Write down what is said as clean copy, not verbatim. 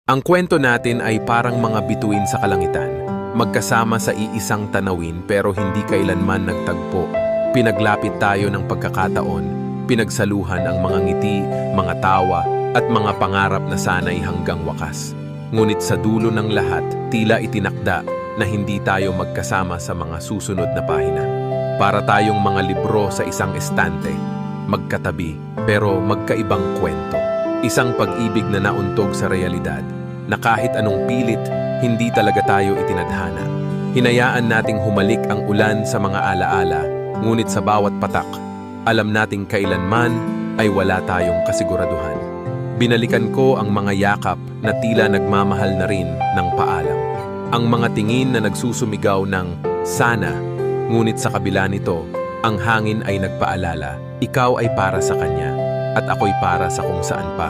Ang kwento natin ay parang mga bituin sa kalangitan, magkasama sa iisang tanawin pero hindi kailanman nagtagpo. Pinaglapit tayo ng pagkakataon, pinagsaluhan ang mga ngiti, mga tawa, at mga pangarap na sanay hanggang wakas. Ngunit sa dulo ng lahat, tila itinakda na hindi tayo magkasama sa mga susunod na pahina. Para tayong mga libro sa isang estante, magkatabi pero magkaibang kwento. Isang pag-ibig na nauntog sa realidad, na kahit anong pilit, hindi talaga tayo itinadhana. Hinayaan nating humalik ang ulan sa mga alaala, ngunit sa bawat patak, alam nating kailanman ay wala tayong kasiguraduhan. Binalikan ko ang mga yakap na tila nagmamahal na rin ng paalam. Ang mga tingin na nagsusumigaw ng sana, ngunit sa kabila nito, ang hangin ay nagpaalala, ikaw ay para sa kanya, at ako'y para sa kung saan pa.